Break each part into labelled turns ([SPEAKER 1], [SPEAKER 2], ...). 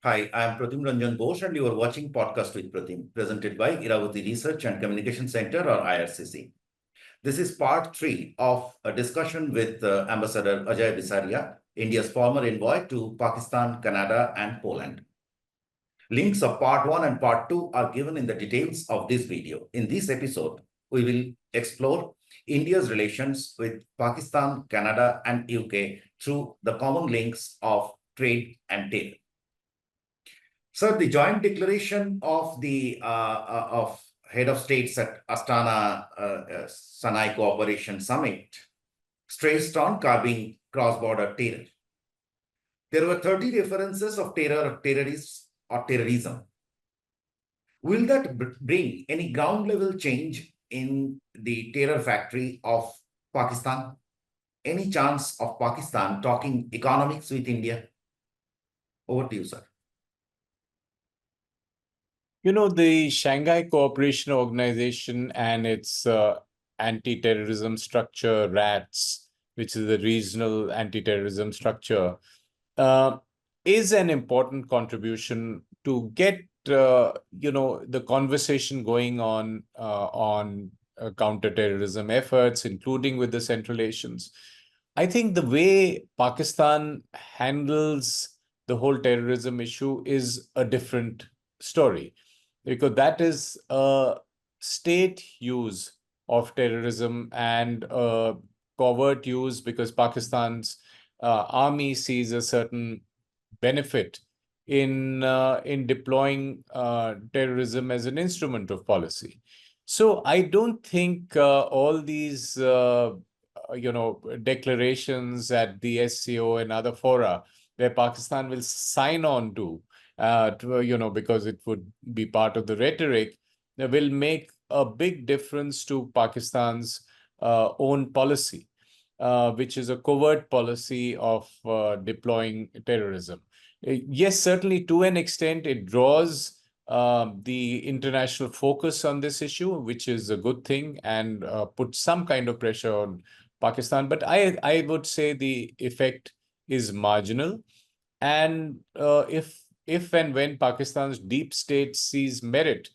[SPEAKER 1] Hi, I am Pratim Ranjan Bose, and you are watching Podcast with Pratim, presented by Iravati Research and Communication Center, or IRCC. This is part 3 of a discussion with Ambassador Ajay Bisaria, India's former envoy to Pakistan, Canada, and Poland. Links of part 1 and part 2 are given in the details of this video. In this episode, we will explore India's relations with Pakistan, Canada, and UK through the common links of trade and terror. Sir, the joint declaration of the of head of states at Astana Sanai Cooperation Summit stressed on curbing cross-border terror. There were 30 references of terror, terrorists, or terrorism. Will that bring any ground-level change in the terror factory of Pakistan? Any chance of Pakistan talking economics with India? Over to you, sir.
[SPEAKER 2] The Shanghai Cooperation Organization and its anti-terrorism structure, RATS, which is the regional anti-terrorism structure, is an important contribution to get the conversation going on counter-terrorism efforts, including with the Central Asians. I think the way Pakistan handles the whole terrorism issue is a different story, because that is a state use of terrorism and covert use, because Pakistan's army sees a certain benefit in deploying terrorism as an instrument of policy. So I don't think all these declarations at the SCO and other fora where Pakistan will sign on to because it would be part of the rhetoric, will make a big difference to Pakistan's own policy, which is a covert policy of deploying terrorism. Yes, certainly to an extent, it draws the international focus on this issue, which is a good thing, and puts some kind of pressure on Pakistan. But I would say the effect is marginal. And if and when Pakistan's deep state sees merit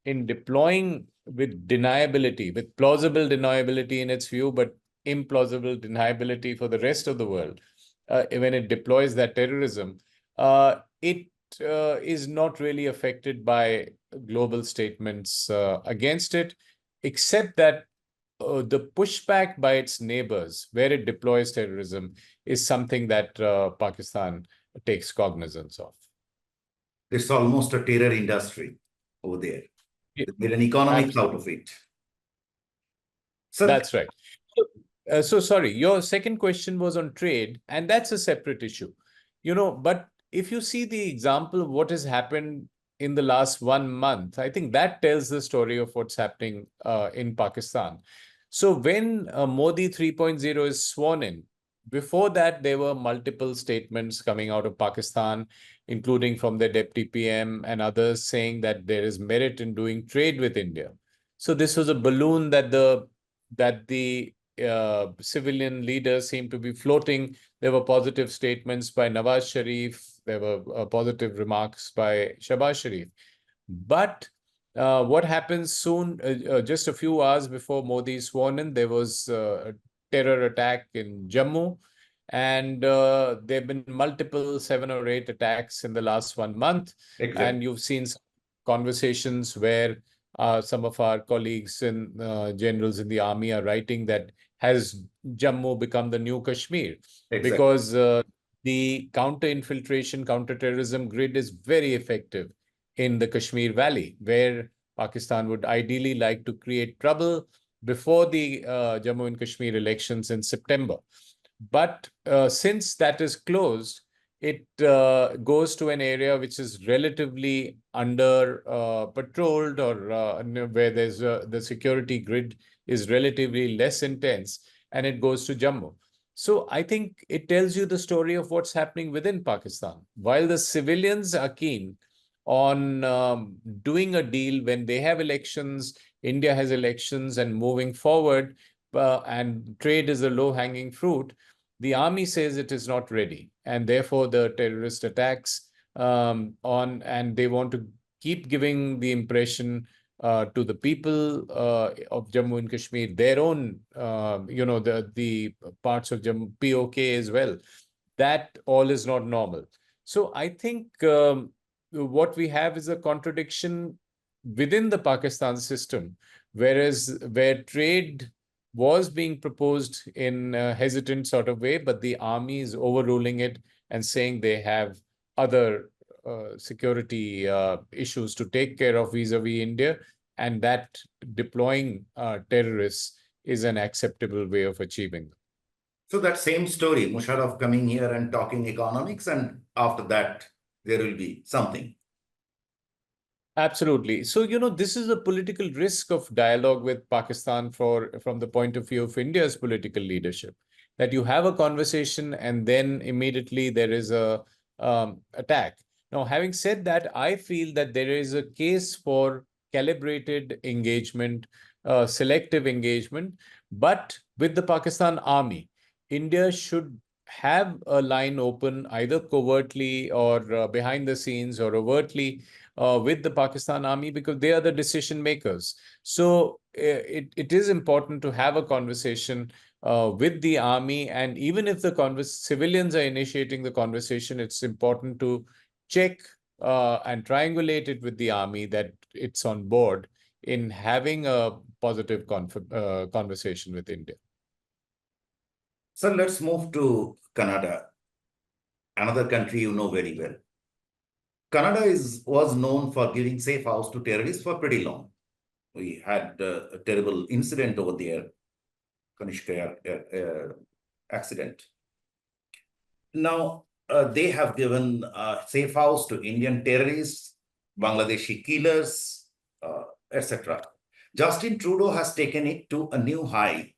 [SPEAKER 2] in deploying with deniability, with plausible deniability in its view, but implausible deniability for the rest of the world, when it deploys that terrorism, it is not really affected by global statements against it, except that the pushback by its neighbors where it deploys terrorism is something that Pakistan takes cognizance of.
[SPEAKER 1] It's almost a terror industry over there. There's an economics out of it.
[SPEAKER 2] So that's right. So sorry, your second question was on trade, and that's a separate issue. But if you see the example of what has happened in the last 1 month, I think that tells the story of what's happening in Pakistan. So when Modi 3.0 is sworn in, before that, there were multiple statements coming out of Pakistan, including from the Deputy PM and others, saying that there is merit in doing trade with India. So this was a balloon that the civilian leaders seem to be floating. There were positive statements by Nawaz Sharif. There were positive remarks by Shahbaz Sharif. But what happens soon, just a few hours before Modi is sworn in, there was a terror attack in Jammu. And there have been multiple 7 or 8 attacks in the last 1 month. Exactly. And you've seen some conversations where some of our colleagues and generals in the army are writing that has Jammu become the new Kashmir? Exactly. Because the counter-infiltration, counter-terrorism grid is very effective in the Kashmir Valley, where Pakistan would ideally like to create trouble before the Jammu and Kashmir elections in September. But since that is closed, it goes to an area which is relatively under patrolled, or where there's the security grid is relatively less intense, and it goes to Jammu. So I think it tells you the story of what's happening within Pakistan. While the civilians are keen on doing a deal when they have elections, India has elections, and moving forward, and trade is a low-hanging fruit, the army says it is not ready. And therefore, the terrorist attacks and they want to keep giving the impression to the people of Jammu and Kashmir, their own, the parts of Jammu, POK as well, that all is not normal. So I think what we have is a contradiction within the Pakistan system, where trade was being proposed in a hesitant sort of way, but the army is overruling it and saying they have other security issues to take care of vis-a-vis India, and that deploying terrorists is an acceptable way of achieving them.
[SPEAKER 1] So that same story, Musharraf coming here and talking economics, and after that, there will be something.
[SPEAKER 2] Absolutely. So, this is a political risk of dialogue with Pakistan from the point of view of India's political leadership, that you have a conversation and then immediately there is a attack. Now, having said that, I feel that there is a case for calibrated engagement, selective engagement, but with the Pakistan army, India should have a line open either covertly or behind the scenes or overtly with the Pakistan army, because they are the decision makers. So it is important to have a conversation with the army. And even if the civilians are initiating the conversation, it's important to check and triangulate it with the army that it's on board in having a positive conversation with India.
[SPEAKER 1] So let's move to Canada, another country you know very well. Canada was known for giving safe house to terrorists for pretty long. We had a terrible incident over there, Kanishka accident. Now, they have given safe house to Indian terrorists, Bangladeshi killers, etc. Justin Trudeau has taken it to a new high.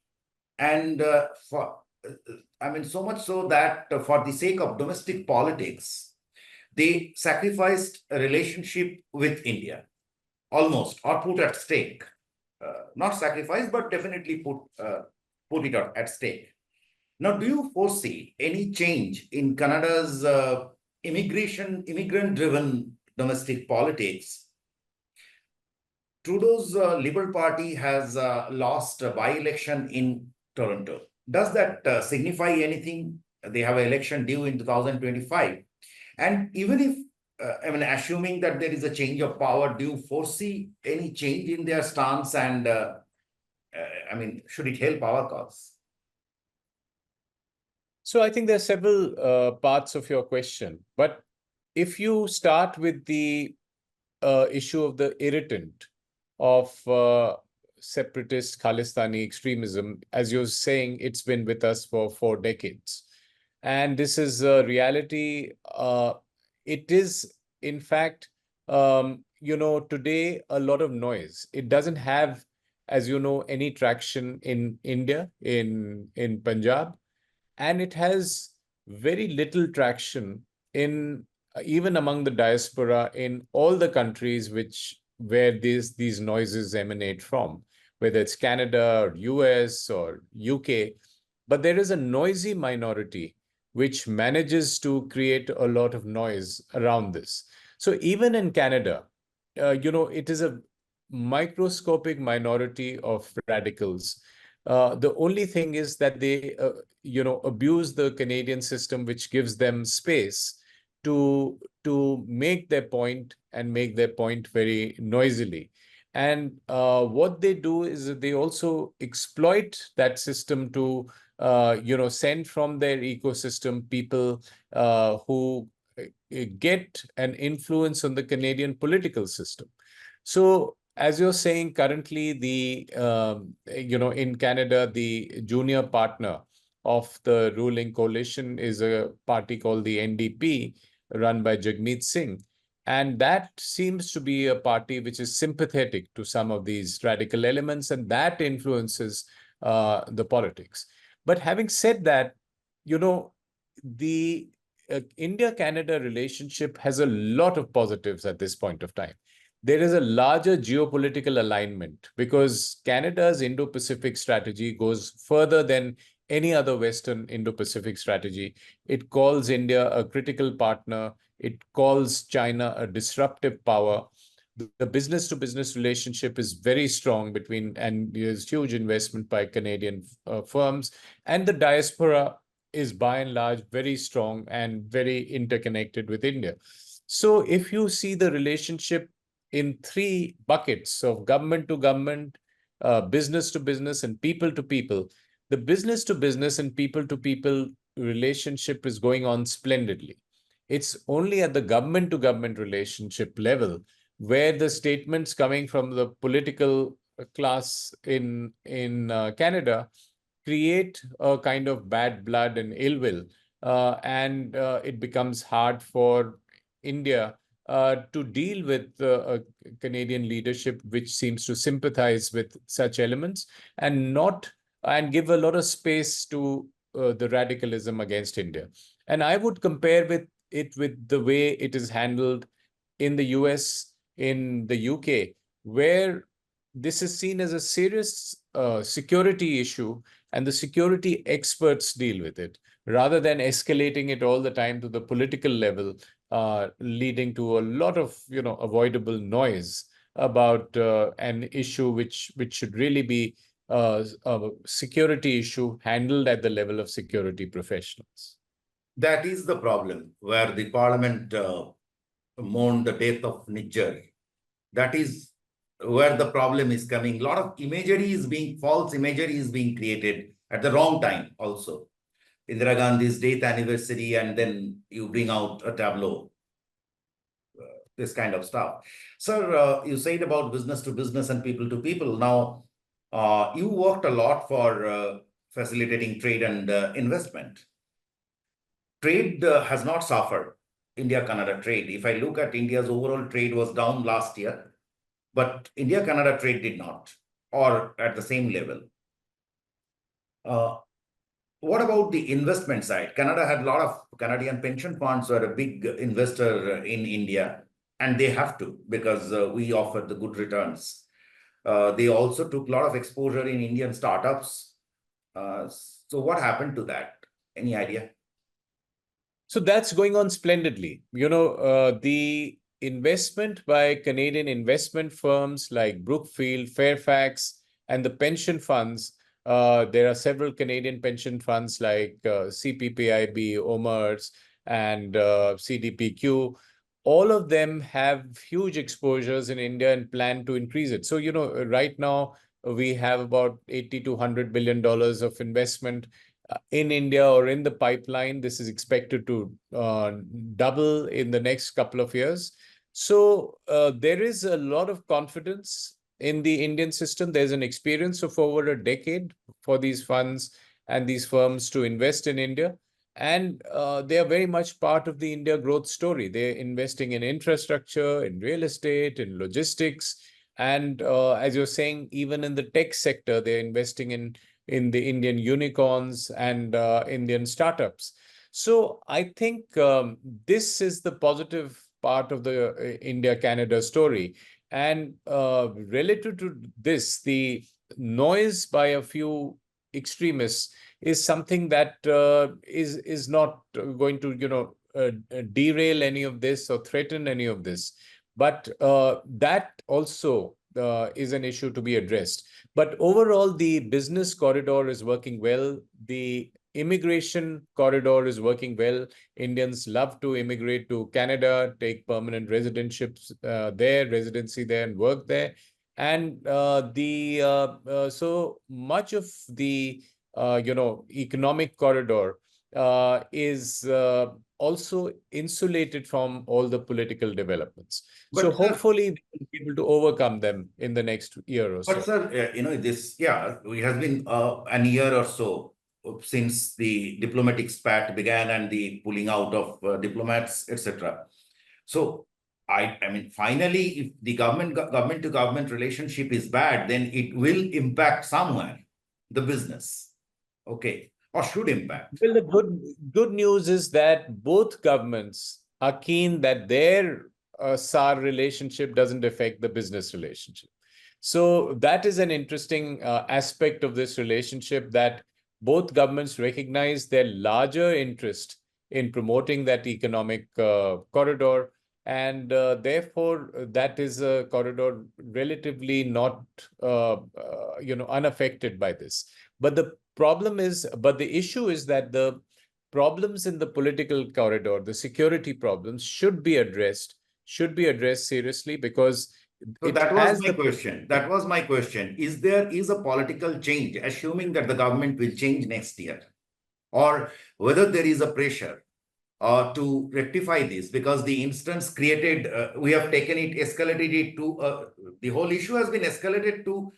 [SPEAKER 1] And so much so that for the sake of domestic politics, they sacrificed a relationship with India, almost, or put at stake. Not sacrifice, but definitely put it at stake. Now, do you foresee any change in Canada's immigrant-driven domestic politics? Trudeau's Liberal Party has lost a by-election in Toronto. Does that signify anything? They have an election due in 2025. And even if, assuming that there is a change of power, do you foresee any change in their stance? And should it help our cause?
[SPEAKER 2] So I think there are several parts of your question. But if you start with the issue of the irritant of separatist Khalistani extremism, as you're saying, it's been with us for 4 decades. And this is a reality. It is, in fact, today a lot of noise. It doesn't have, as you know, any traction in India, in Punjab, and it has very little traction in even among the diaspora in all the countries where these noises emanate from, whether it's Canada or US or UK. But there is a noisy minority which manages to create a lot of noise around this. So even in Canada, it is a microscopic minority of radicals. The only thing is that they, abuse the Canadian system, which gives them space to make their point and make their point very noisily. And what they do is that they also exploit that system to send from their ecosystem people who get an influence on the Canadian political system. So as you're saying, currently in Canada, the junior partner of the ruling coalition is a party called the NDP, run by Jagmeet Singh. And that seems to be a party which is sympathetic to some of these radical elements, and that influences the politics. But having said that, the India-Canada relationship has a lot of positives at this point of time. There is a larger geopolitical alignment because Canada's Indo-Pacific strategy goes further than any other Western Indo-Pacific strategy. It calls India a critical partner. It calls China a disruptive power. The business-to-business relationship is very strong between, and there's huge investment by Canadian firms. And the diaspora is by and large very strong and very interconnected with India. So if you see the relationship in three buckets of government to government, business to business, and people to people, the business to business and people to people relationship is going on splendidly. It's only at the government to government relationship level where the statements coming from the political class in Canada create a kind of bad blood and ill will, and it becomes hard for India to deal with a Canadian leadership which seems to sympathize with such elements and give a lot of space to the radicalism against India. And I would compare it with the way it is handled in the US, in the UK, where this is seen as a serious security issue, and the security experts deal with it, rather than escalating it all the time to the political level, leading to a lot of avoidable noise about an issue which should really be a security issue handled at the level of security professionals.
[SPEAKER 1] That is the problem, where the parliament mourned the death of Niger. That is where the problem is coming. A lot of false imagery is being created at the wrong time also. Indira Gandhi's death anniversary, and then you bring out a tableau, this kind of stuff. Sir, you said about business to business and people to people. Now, you worked a lot for facilitating trade and investment. Trade has not suffered. India-Canada trade. If I look at India's overall trade was down last year, but India-Canada trade did not, or at the same level. What about the investment side? Canada had a lot of Canadian pension funds were a big investor in India, and they have to, because we offer the good returns. They also took a lot of exposure in Indian startups. So what happened to that? Any idea?
[SPEAKER 2] So that's going on splendidly. The investment by Canadian investment firms like Brookfield, Fairfax, and the pension funds. There are several Canadian pension funds like CPPIB, OMERS, and CDPQ. All of them have huge exposures in India and plan to increase it. So, right now we have about $80 to $100 billion of investment in India or in the pipeline. This is expected to double in the next couple of years. So there is a lot of confidence in the Indian system. There's an experience of over a decade for these funds and these firms to invest in India. And they are very much part of the India growth story. They're investing in infrastructure, in real estate, in logistics. And as you're saying, even in the tech sector, they're investing in the Indian unicorns and Indian startups. So I think this is the positive part of the India-Canada story. And relative to this, the noise by a few extremists is something that is not going to, derail any of this or threaten any of this. But that also is an issue to be addressed. But overall, the business corridor is working well. The immigration corridor is working well. Indians love to immigrate to Canada, take permanent residency there, and work there. And so much of the economic corridor is also insulated from all the political developments. But so hopefully we will be able to overcome them in the next year or so.
[SPEAKER 1] But sir, it has been an year or so since the diplomatic spat began and the pulling out of diplomats, etc. So I mean, finally, if the government to government relationship is bad, then it will impact somewhere the business. Okay. Or should impact.
[SPEAKER 2] Well, the good news is that both governments are keen that their SAR relationship doesn't affect the business relationship. So that is an interesting aspect of this relationship, that both governments recognize their larger interest in promoting that economic corridor. And therefore, that is a corridor relatively not, unaffected by this. But the issue is that the problems in the political corridor, the security problems, should be addressed seriously, because
[SPEAKER 1] So that was my question. That was my question. Is there a political change, assuming that the government will change next year, or whether there is a pressure to rectify this? Because the instance created, we have taken it, escalated it to, the whole issue has been escalated to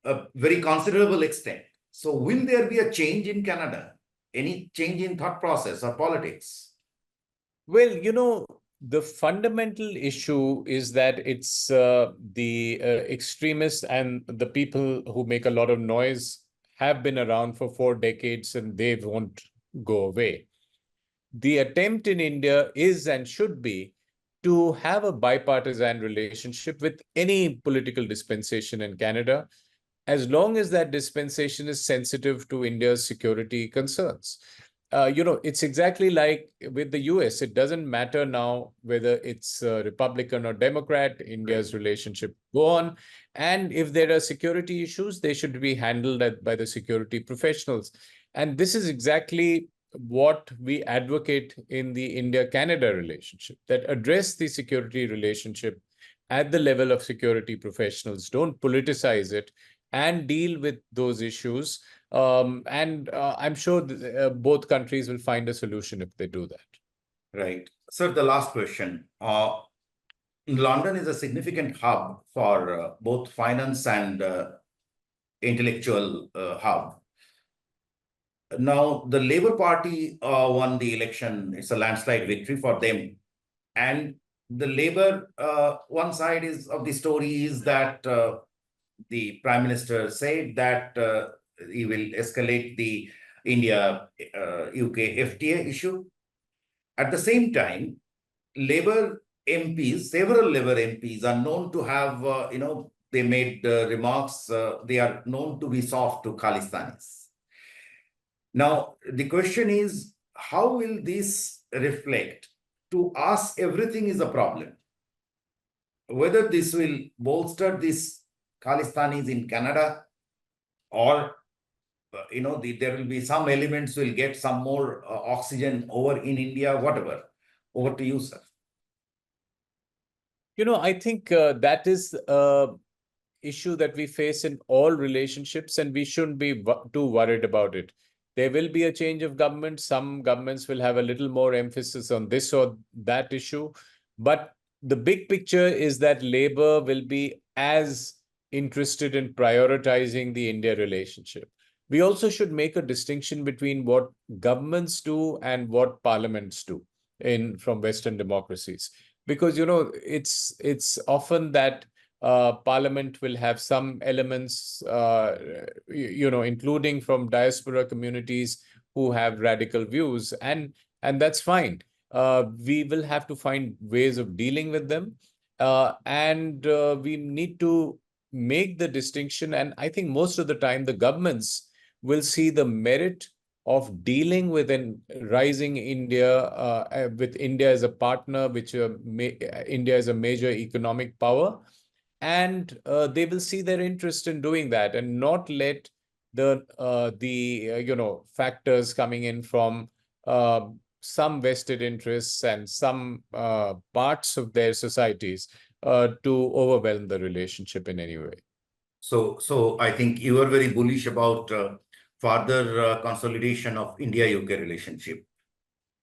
[SPEAKER 1] a very considerable extent. So will there be a change in Canada? Any change in thought process or politics?
[SPEAKER 2] Well, the fundamental issue is that it's the extremists and the people who make a lot of noise have been around for 4 decades and they won't go away. The attempt in India is and should be to have a bipartisan relationship with any political dispensation in Canada, as long as that dispensation is sensitive to India's security concerns. It's exactly like with the US. It doesn't matter now whether it's Republican or Democrat, India's relationship go on. And if there are security issues, they should be handled by the security professionals. And this is exactly what we advocate in the India-Canada relationship, that address the security relationship at the level of security professionals, don't politicize it, and deal with those issues. I'm sure both countries will find a solution if they do that.
[SPEAKER 1] Right. Sir, the last question. London is a significant hub for both finance and intellectual hub. Now, the Labour Party won the election. It's a landslide victory for them. And the Labour, one side of the story is that the Prime Minister said that he will escalate the India-UK FTA issue. At the same time, Labour MPs, several Labour MPs are known to have, they made remarks, they are known to be soft to Khalistanis. Now, the question is, how will this reflect? To us, everything is a problem. Whether this will bolster this Khalistanis in Canada, or there will be some elements will get some more oxygen over in India, whatever. Over to you, sir.
[SPEAKER 2] I think that is an issue that we face in all relationships, and we shouldn't be too worried about it. There will be a change of government. Some governments will have a little more emphasis on this or that issue. But the big picture is that Labour will be as interested in prioritizing the India relationship. We also should make a distinction between what governments do and what parliaments do from Western democracies. Because, it's often that Parliament will have some elements, including from diaspora communities who have radical views, and that's fine. We will have to find ways of dealing with them, and we need to make the distinction. And I think most of the time, the governments will see the merit of dealing with an rising India, with India as a partner, which India is a major economic power. And they will see their interest in doing that, and not let the factors coming in from some vested interests and some parts of their societies to overwhelm the relationship in any way.
[SPEAKER 1] So I think you are very bullish about further consolidation of India-UK relationship.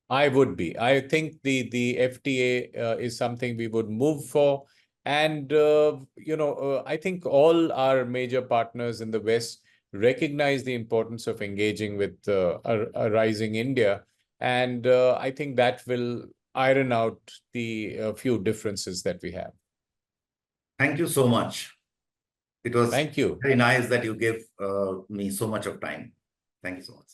[SPEAKER 2] I would be. I think the FTA is something we would move for. And, I think all our major partners in the West recognize the importance of engaging with a rising India. And I think that will iron out the few differences that we have.
[SPEAKER 1] Thank you so much. It was
[SPEAKER 2] Thank you.
[SPEAKER 1] very nice that you gave me so much of time. Thank you so much.